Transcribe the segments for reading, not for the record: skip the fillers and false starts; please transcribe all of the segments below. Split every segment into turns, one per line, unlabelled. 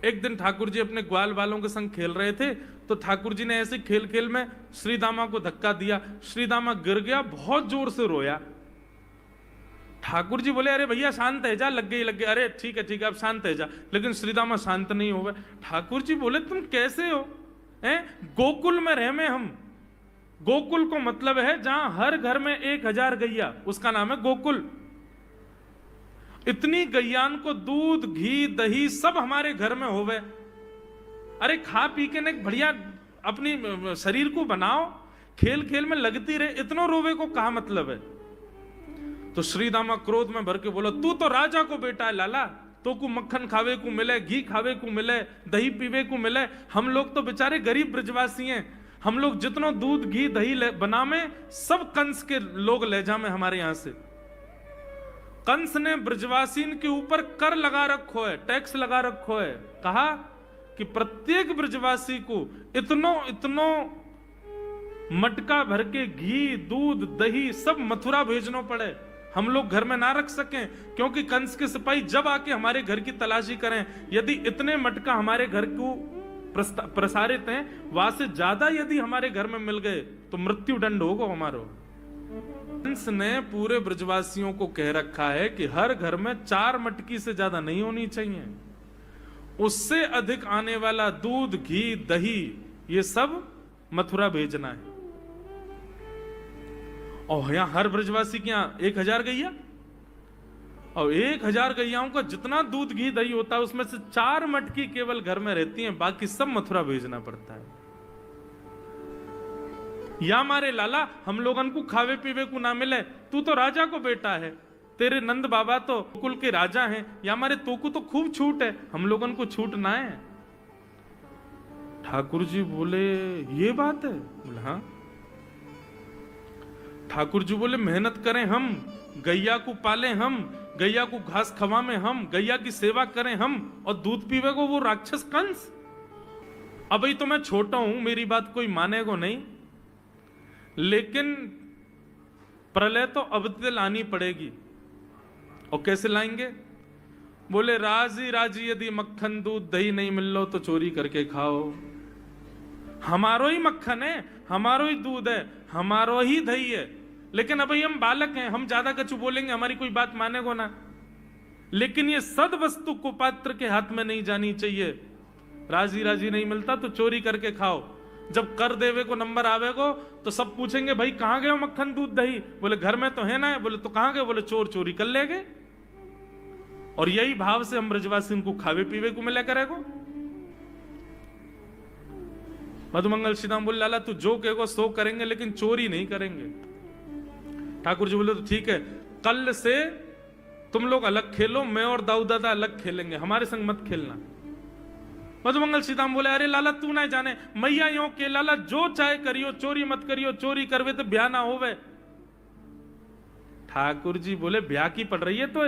एक दिन ठाकुर जी अपने ग्वाल वालों के संग खेल रहे थे, तो ठाकुर जी ने ऐसे खेल खेल में श्रीदामा को धक्का दिया, श्रीदामा गिर गया, बहुत जोर से रोया। ठाकुर जी बोले, अरे भैया शांत है जा, लग गई, अरे ठीक है अब शांत है जा। लेकिन श्रीदामा शांत नहीं हो गए। ठाकुर जी बोले, तुम कैसे हो? गोकुल में रह में हम, गोकुल को मतलब है जहां हर घर में 1000 गैया, उसका नाम है गोकुल। इतनी गैयान को दूध घी दही सब हमारे घर में होवे। अरे खा पी के ने बढ़िया अपनी शरीर को बनाओ, खेल खेल में लगती रहे, इतनो रोवे को कहा मतलब है? तो श्रीदामा क्रोध में भर के बोला, तू तो राजा को बेटा है लाला, तो को मक्खन खावे को मिले, घी खावे को मिले, दही पीवे को मिले। हम लोग तो बेचारे गरीब ब्रजवासी हैं, हम लोग जितनो दूध घी दही बनावे सब कंस के लोग ले जामे हमारे यहां से। कंस ने ब्रजवासीन के ऊपर कर लगा रखो है, टैक्स लगा रखो है। कहा कि प्रत्येक ब्रजवासी को इतनो मटका भर के घी दूध दही सब मथुरा भेजना पड़े, हम लोग घर में ना रख सकें, क्योंकि कंस के सिपाही जब आके हमारे घर की तलाशी करें, यदि इतने मटका हमारे घर को प्रसारित हैं, वहां से ज्यादा यदि हमारे घर में मिल गए तो मृत्यु दंड होगा हमारा। कंस ने पूरे ब्रजवासियों को कह रखा है कि हर घर में 4 मटकी से ज्यादा नहीं होनी चाहिए, उससे अधिक आने वाला दूध घी दही ये सब मथुरा भेजना है। और यहां हर ब्रजवासी के यहां 1000 गैया, और 1000 गैयाओं का जितना दूध घी दही होता है उसमें से 4 मटकी केवल घर में रहती हैं, बाकी सब मथुरा भेजना पड़ता है। या मारे लाला हम लोगन को खावे पीवे को ना मिले, तू तो राजा को बेटा है, तेरे नंद बाबा तो कुल के राजा हैं, या मारे तू को तो खूब छूट है, हम लोगन को छूट ना है। ठाकुर जी बोले, ये बात है? बोले हाँ। ठाकुर जी बोले, मेहनत करें हम, गैया को पाले हम, गैया को घास खवा में हम, गैया की सेवा करें हम, और दूध पीवे को वो राक्षस कंस। अब तो मैं छोटा हूं, मेरी बात कोई मानेगा नहीं, लेकिन प्रलय तो अब तक लानी पड़ेगी। और कैसे लाएंगे? बोले, राजी राजी यदि मक्खन दूध दही नहीं मिल लो तो चोरी करके खाओ, हमारो ही मक्खन है, हमारो ही दूध है, हमारो ही दही है। लेकिन अभी हम बालक हैं, हम ज्यादा कछु बोलेंगे हमारी कोई बात मानेगो ना। लेकिन ये सद वस्तु कुपात्र के हाथ में नहीं जानी चाहिए। राजी राजी नहीं मिलता तो चोरी करके खाओ, जब कर देवे को नंबर आवेगो तो सब पूछेंगे, भाई कहां गए हो मक्खन दूध दही? बोले घर में तो है ना। बोले तो कहां गए? बोले चोर चोरी कर ले गए। और यही भाव से हम ब्रजवासी को खावे पीवे को मिला करेगो। मधुमंगल श्रीदाम बोले, लाला तू जो कहेगो सो करेंगे, लेकिन चोरी नहीं करेंगे। ठाकुर जी बोले, तो ठीक है, कल से तुम लोग अलग खेलो, मैं और दाऊ दादा अलग खेलेंगे, हमारे संग मत खेलना। मधुमंगल सीताम बोले, अरे लाला तू ना जाने, मैया यो के लाला जो चाहे करियो, चोरी मत करियो, चोरी करवे तो ब्याह ना होवे। ठाकुर जी बोले, ब्याह की पड़ रही है तो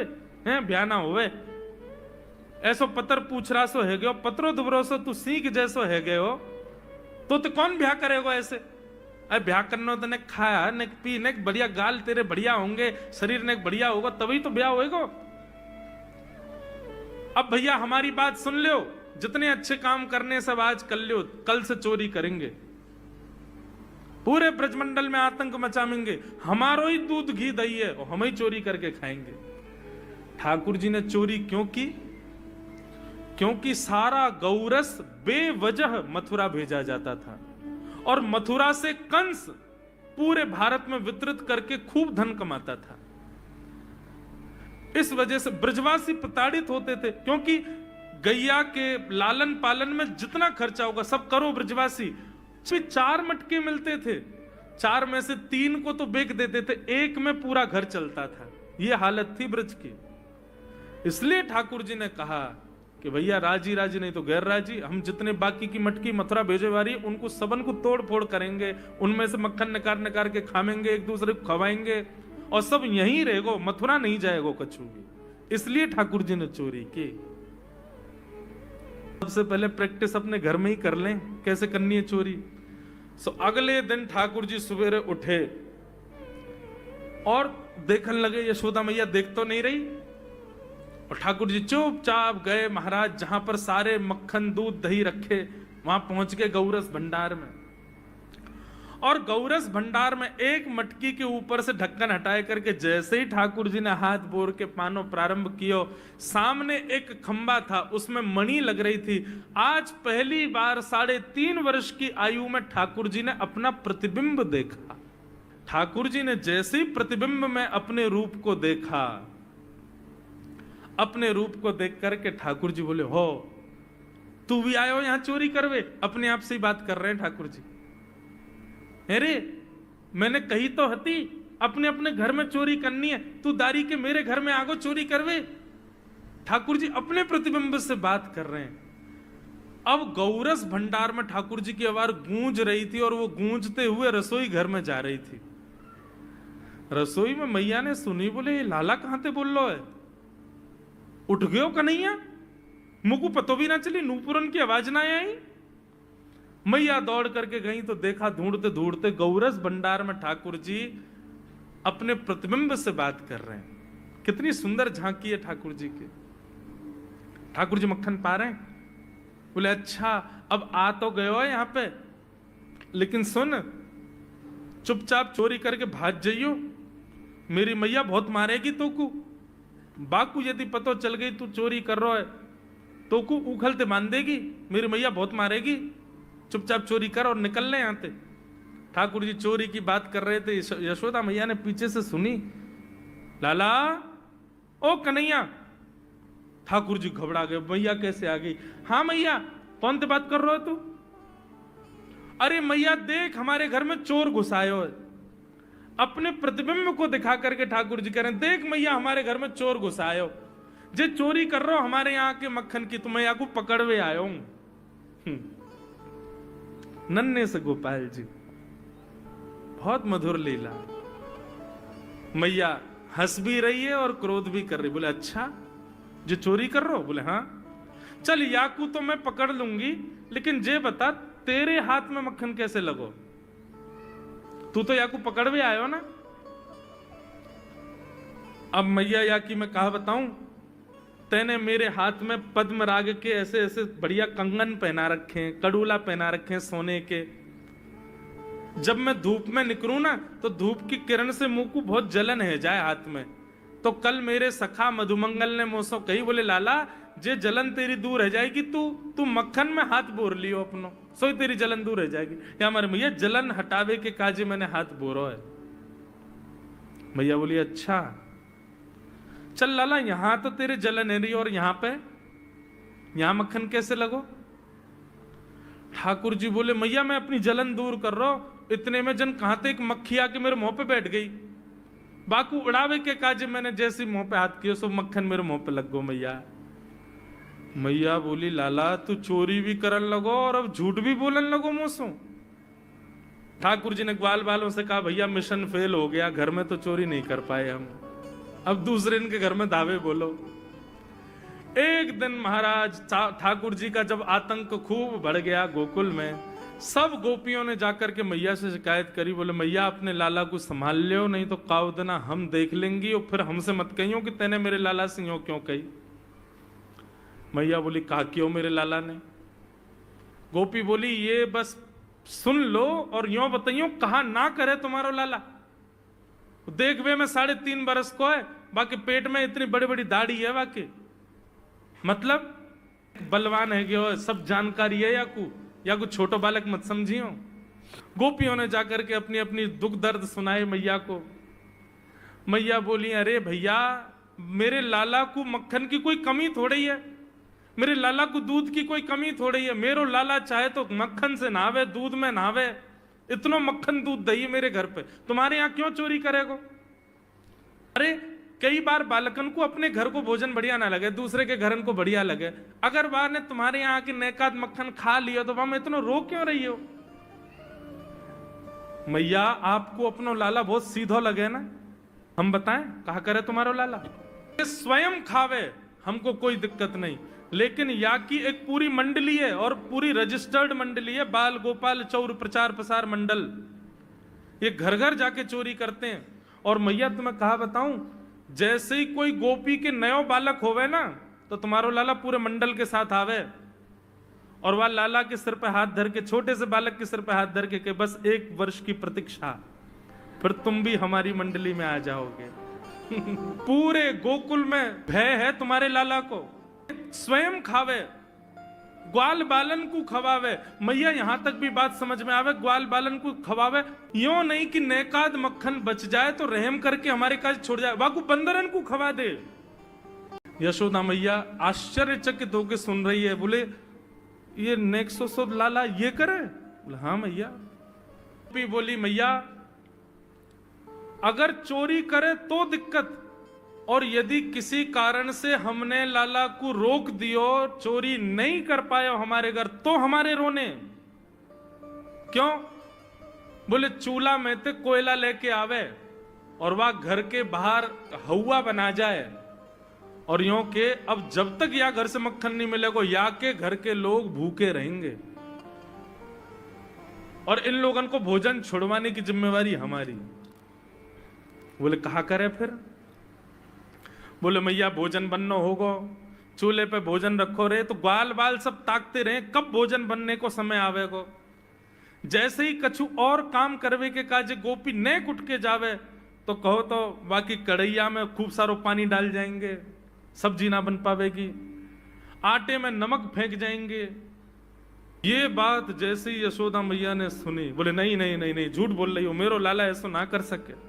है, ब्याह ना होवे। ऐसो पत्र पूछ रहा सो है गयो, पत्रो दुबरो सो तू सीख जैसो है गयो, तो कौन ब्याह करेगा ऐसे? अरे ब्याह करना तो ने खाया ने पी ने बढ़िया, गाल तेरे बढ़िया होंगे, शरीर ने बढ़िया होगा, तभी तो ब्याह होएगा। अब भैया हमारी बात सुन लो, जितने अच्छे काम करने सब आज कर लो, कल से चोरी करेंगे, पूरे ब्रजमंडल में आतंक मचाएंगे, हमारो ही दूध घी दही है और हम ही चोरी करके खाएंगे। ठाकुर जी ने चोरी क्यों की? क्योंकि सारा गौरस बेवजह मथुरा भेजा जाता था, और मथुरा से कंस पूरे भारत में वितरित करके खूब धन कमाता था। इस वजह से ब्रजवासी प्रताड़ित होते थे, क्योंकि गैया के लालन पालन में जितना खर्चा होगा सब करो ब्रजवासी। 4 मटके मिलते थे, 4 में से 3 को तो बेच देते थे, 1 में पूरा घर चलता था। यह हालत थी ब्रज की। इसलिए ठाकुर जी ने कहा कि भैया राजी राजी नहीं तो गैर राजी, हम जितने बाकी की मटकी मथुरा भेजे वाली उनको सबन को तोड़ फोड़ करेंगे, उनमें से मक्खन निकाल निकाल के खाएंगे, एक दूसरे को खवाएंगे, और सब यहीं रहेगो, मथुरा नहीं जाएगो कछु भी। इसलिए ठाकुर जी ने चोरी की। सबसे पहले प्रैक्टिस अपने घर में ही कर लें कैसे करनी है चोरी। सो अगले दिन ठाकुर जी सवेरे उठे और देखने लगे, यशोदा मैया देख तो नहीं रही, और ठाकुर जी चुपचाप गए महाराज जहां पर सारे मक्खन दूध दही रखे, वहां पहुंच गए गौरस भंडार में। और गौरस भंडार में एक मटकी के ऊपर से ढक्कन हटाए करके जैसे ही ठाकुर जी ने हाथ बोर के पानो प्रारंभ किया, सामने एक खंबा था, उसमें मणि लग रही थी। आज पहली बार 3.5 वर्ष की आयु में ठाकुर जी ने अपना प्रतिबिंब देखा। ठाकुर जी ने जैसे ही प्रतिबिंब में अपने रूप को देखा, अपने रूप को देख करके ठाकुर जी बोले, हो तू भी आयो यहां चोरी करवे? अपने आप से ही बात कर रहे हैं ठाकुर जी। अरे मैंने कही तो हती अपने अपने घर में चोरी करनी है, तू दारी के मेरे घर में आगो चोरी करवे? ठाकुर जी अपने प्रतिबिंब से बात कर रहे हैं। अब गौरस भंडार में ठाकुर जी की आवाज गूंज रही थी और वो गूंजते हुए रसोई घर में जा रही थी। रसोई में मैया ने सुनी, बोले ये लाला कहां थे बोल लो है? उठ गयो कन्हैया? मुझको पतो भी ना चली, नूपुरन की आवाज ना आई। मैया दौड़ करके गई तो देखा ढूंढते ढूंढते गौरस भंडार में ठाकुर जी अपने प्रतिबिंब से बात कर रहे हैं। कितनी सुंदर झांकी है ठाकुर जी की। ठाकुर जी मक्खन पा रहे हैं। बोले अच्छा अब आ तो गयो है यहां पे, लेकिन सुन चुपचाप चोरी करके भाग जाइयो, मेरी मैया बहुत मारेगी तो को। बाकू यदि पतो चल गई तू चोरी कर रहा है तो को उखलते मान देगी, मेरी मैया बहुत मारेगी। चुपचाप चोरी कर और निकल ले यहां से। ठाकुर जी चोरी की बात कर रहे थे, यशोदा मैया ने पीछे से सुनी, लाला ओ कन्हैया। ठाकुर जी घबरा गए, मैया कैसे आ गई? हाँ मैया, कौन से बात कर रहे हो तू? अरे मैया देख हमारे घर में चोर घुसायो है। अपने प्रतिबिंब को दिखा करके ठाकुर जी कह रहे हैं, देख मैया हमारे घर में चोर घुसायो, जे चोरी कर रहे हो हमारे यहाँ के मक्खन की, तो मैया को पकड़वे आयो हूं। नन्हे से गोपाल जी, बहुत मधुर लीला। मैया हंस भी रही है और क्रोध भी कर रही। बोले अच्छा जो चोरी कर रहे हो? बोले हाँ। चल याकू तो मैं पकड़ लूंगी, लेकिन जे बता तेरे हाथ में मक्खन कैसे लगो? तू तो याकू पकड़वे आयो ना। अब मैया याकी मैं कहा बताऊं, तेने मेरे हाथ में पद्म राग के ऐसे ऐसे बढ़िया कंगन पहना रखे हैं, कड़ूला पहना रखे हैं सोने के। जब मैं धूप में निकलूं ना तो धूप की किरण से मुंह को बहुत जलन है जाए हाथ में। तो कल मेरे सखा मधुमंगल ने मुझसे कही, बोले लाला जे जलन तेरी दूर रह जाएगी, तू मक्खन में हाथ बोर लियो अपनो, सोई तेरी जलन दूर रह जाएगी। या हमारे मैया जलन हटावे के काजे मैंने हाथ बोरो है। मैया बोली अच्छा चल लाला, यहां तो तेरे जलन है रही और यहां मक्खन कैसे लगो? ठाकुर जी बोले मैया मैं अपनी जलन दूर कर रहा हूं। इतने में जन कहां थे एक मक्खी आके मेरे मुंह पे बैठ गई। बाकू उड़ावे के काजे मैंने जैसे मुंह पे हाथ किया सो मक्खन मेरे मुंह पे लग गो। मैया बोली लाला तू चोरी भी करन लगो और अब झूठ भी बोलन लगो मुंह। ठाकुर जी ने ग्वाल बालों से कहा भैया मिशन फेल हो गया, घर में तो चोरी नहीं कर पाए हम, अब दूसरे इनके घर में दावे बोलो। एक दिन महाराज ठाकुर जी का जब आतंक खूब बढ़ गया गोकुल में, सब गोपियों ने जाकर के मैया से शिकायत करी। बोले मैया अपने लाला को संभाल लियो, नहीं तो काउदना हम देख लेंगी और फिर हमसे मत कहियो कि तेने मेरे लाला से यूं क्यों कही। मैया बोली कहा क्यों मेरे लाला ने? गोपी बोली ये बस सुन लो और यूं बताइयो कहा ना करे तुम्हारो लाला। देख वे मैं 3.5 बरस को है, बाकी पेट में इतनी बड़ी बड़ी दाढ़ी है, बाकी मतलब बलवान है कि सब जानकारी है या कुछ छोटो बालक मत समझियो। गोपियों ने जाकर के अपनी अपनी दुख दर्द सुनाए मैया को। मैया बोली अरे भैया मेरे लाला को मक्खन की कोई कमी थोड़ी है, मेरे लाला को दूध की कोई कमी थोड़ी है। मेरो लाला चाहे तो मक्खन से नहावे, दूध में नहावे, इतना मक्खन दूध दही मेरे घर पे, तुम्हारे यहाँ क्यों चोरी करेगो? अरे कई बार बालकन को अपने घर को भोजन बढ़िया ना लगे, दूसरे के घर को बढ़िया लगे, अगर बार ने तुम्हारे यहाँ की नेकात मक्खन खा लियो तो वहां इतना रो क्यों रही हो? मैया आपको अपनो लाला बहुत सीधो लगे ना, हम बताएं कहा करे तुम्हारो लाला? स्वयं खावे हमको कोई दिक्कत नहीं, लेकिन या की एक पूरी मंडली है और पूरी रजिस्टर्ड मंडली है, बाल गोपाल चौर प्रचार प्रसार मंडल, ये घर घर जाके चोरी करते हैं। और मैया तुम्हें कहा बताऊं, जैसे ही कोई गोपी के नयो बालक होवे ना, तो तुम्हारो लाला पूरे मंडल के साथ आवे और वह लाला के सिर पे हाथ धर के, छोटे से बालक के सिर पे हाथ धर के बस 1 वर्ष की प्रतीक्षा, फिर तुम भी हमारी मंडली में आ जाओगे। पूरे गोकुल में भय है तुम्हारे लाला को। स्वयं खावे, ग्वाल बालन को खवावे। मैया यहां तक भी बात समझ में आवे, ग्वाल बालन को खवावे, यो नहीं कि नेकाद मक्खन बच जाए तो रहम करके हमारे काज छोड़ जाए, वाकू बंदरन को खवा दे। यशोदा मैया आश्चर्यचकित होकर सुन रही है, बोले ये नेक्सो लाला ये करे? बोले हाँ मैया। बोली मैया अगर चोरी करे तो दिक्कत, और यदि किसी कारण से हमने लाला को रोक दियो, चोरी नहीं कर पाए हमारे घर, तो हमारे रोने क्यों? बोले चूल्हा में ते कोयला लेके आवे और वह घर के बाहर हवा बना जाए, और यूं के अब जब तक या घर से मक्खन नहीं मिलेगा या के घर के लोग भूखे रहेंगे, और इन लोगों को भोजन छुड़वाने की जिम्मेवारी हमारी। बोले कहा करे फिर? बोले मैया भोजन बनना होगा, चूल्हे पे भोजन रखो रे, तो ग्वाल बाल सब ताकते रहे कब भोजन बनने को समय आवेगो। जैसे ही कछु और काम करवे के काजे गोपी ने कुट के जावे, तो कहो तो बाकी कढ़ैया में खूब सारो पानी डाल जाएंगे, सब्जी ना बन पावेगी, आटे में नमक फेंक जाएंगे। ये बात जैसे ही यशोदा मैया ने सुनी, बोले नहीं नहीं नहीं नहीं, झूठ बोल रही हो, मेरो लाला ऐसा ना कर सके।